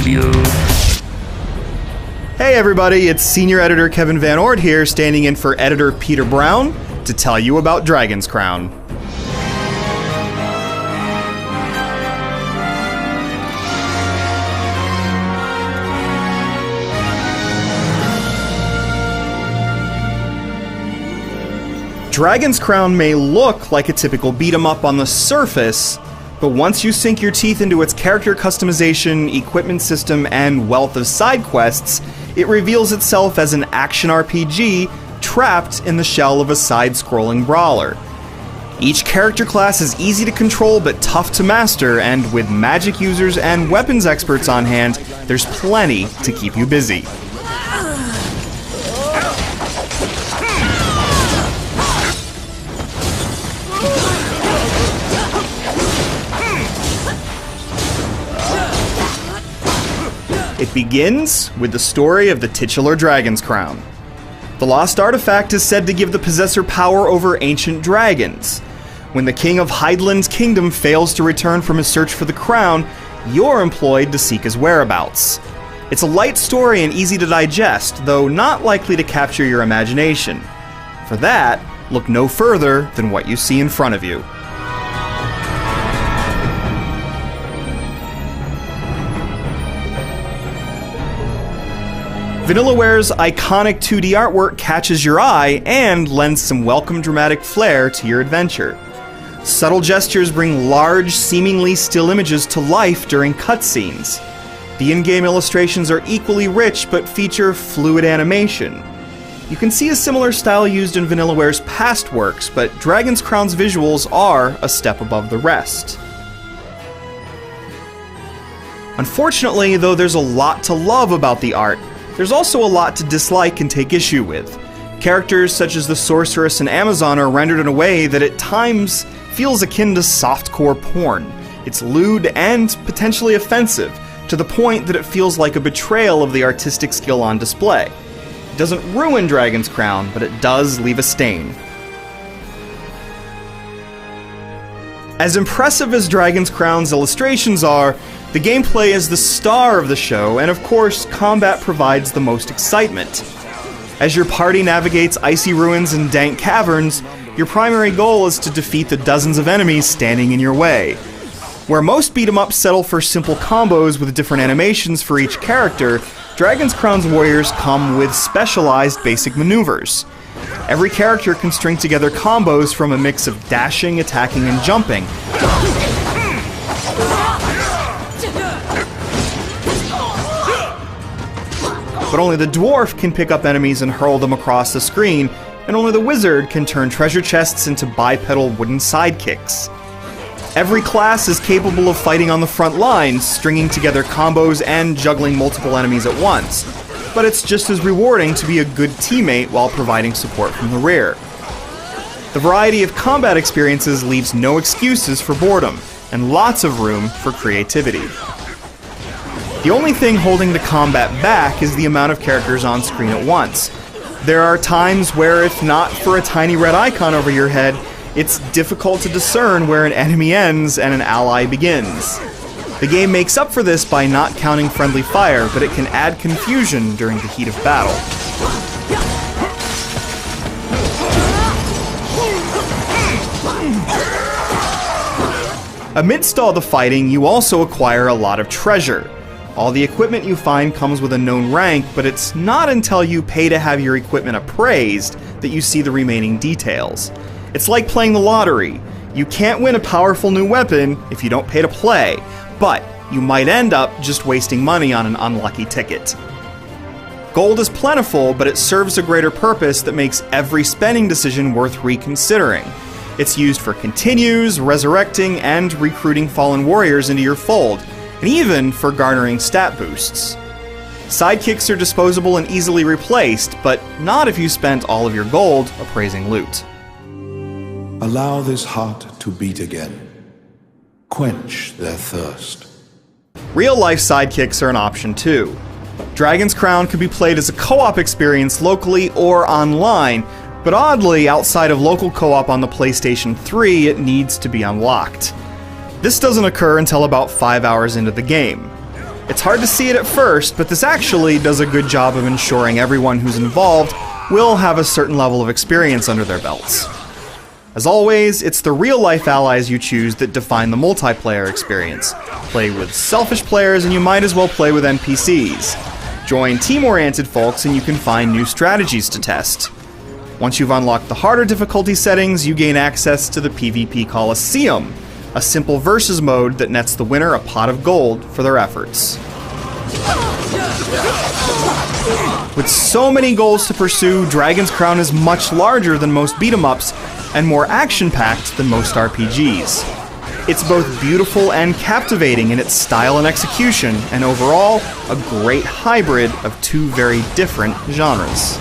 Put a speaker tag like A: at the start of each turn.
A: you.
B: Hey everybody, it's Senior Editor Kevin Van Ord here, standing in for Editor Peter Brown to tell you about Dragon's Crown. Dragon's Crown may look like a typical beat-em-up on the surface, but once you sink your teeth into its character customization, equipment system, and wealth of side quests, it reveals itself as an action RPG trapped in the shell of a side-scrolling brawler. Each character class is easy to control but tough to master, and with magic users and weapons experts on hand, there's plenty to keep you busy. It begins with the story of the titular Dragon's Crown. The lost artifact is said to give the possessor power over ancient dragons. When the king of Hydeland's kingdom fails to return from his search for the crown, you're employed to seek his whereabouts. It's a light story and easy to digest, though not likely to capture your imagination. For that, look no further than what you see in front of you. Vanillaware's iconic 2D artwork catches your eye and lends some welcome dramatic flair to your adventure. Subtle gestures bring large, seemingly still images to life during cutscenes. The in-game illustrations are equally rich but feature fluid animation. You can see a similar style used in Vanillaware's past works, but Dragon's Crown's visuals are a step above the rest. Unfortunately, though there's a lot to love about the art, there's also a lot to dislike and take issue with. Characters such as the Sorceress and Amazon are rendered in a way that at times feels akin to softcore porn. It's lewd and potentially offensive, to the point that it feels like a betrayal of the artistic skill on display. It doesn't ruin Dragon's Crown, but it does leave a stain. As impressive as Dragon's Crown's illustrations are, the gameplay is the star of the show, and of course, combat provides the most excitement. As your party navigates icy ruins and dank caverns, your primary goal is to defeat the dozens of enemies standing in your way. Where most beat-em-ups settle for simple combos with different animations for each character, Dragon's Crown's warriors come with specialized basic maneuvers. Every character can string together combos from a mix of dashing, attacking, and jumping. But only the dwarf can pick up enemies and hurl them across the screen, and only the wizard can turn treasure chests into bipedal wooden sidekicks. Every class is capable of fighting on the front lines, stringing together combos and juggling multiple enemies at once, but it's just as rewarding to be a good teammate while providing support from the rear. The variety of combat experiences leaves no excuses for boredom, and lots of room for creativity. The only thing holding the combat back is the amount of characters on screen at once. There are times where, if not for a tiny red icon over your head, it's difficult to discern where an enemy ends and an ally begins. The game makes up for this by not counting friendly fire, but it can add confusion during the heat of battle. Amidst all the fighting, you also acquire a lot of treasure. All the equipment you find comes with a known rank, but it's not until you pay to have your equipment appraised that you see the remaining details. It's like playing the lottery. You can't win a powerful new weapon if you don't pay to play, but you might end up just wasting money on an unlucky ticket. Gold is plentiful, but it serves a greater purpose that makes every spending decision worth reconsidering. It's used for continues, resurrecting, and recruiting fallen warriors into your fold, and even for garnering stat boosts. Sidekicks are disposable and easily replaced, but not if you spent all of your gold appraising loot.
C: Allow this heart to beat again. Quench their thirst.
B: Real-life sidekicks are an option too. Dragon's Crown can be played as a co-op experience locally or online, but oddly, outside of local co-op on the PlayStation 3, it needs to be unlocked. This doesn't occur until about 5 hours into the game. It's hard to see it at first, but this actually does a good job of ensuring everyone who's involved will have a certain level of experience under their belts. As always, it's the real-life allies you choose that define the multiplayer experience. Play with selfish players and you might as well play with NPCs. Join team-oriented folks and you can find new strategies to test. Once you've unlocked the harder difficulty settings, you gain access to the PvP Coliseum, a simple versus mode that nets the winner a pot of gold for their efforts. With so many goals to pursue, Dragon's Crown is much larger than most beat-em-ups and more action-packed than most RPGs. It's both beautiful and captivating in its style and execution, and overall, a great hybrid of two very different genres.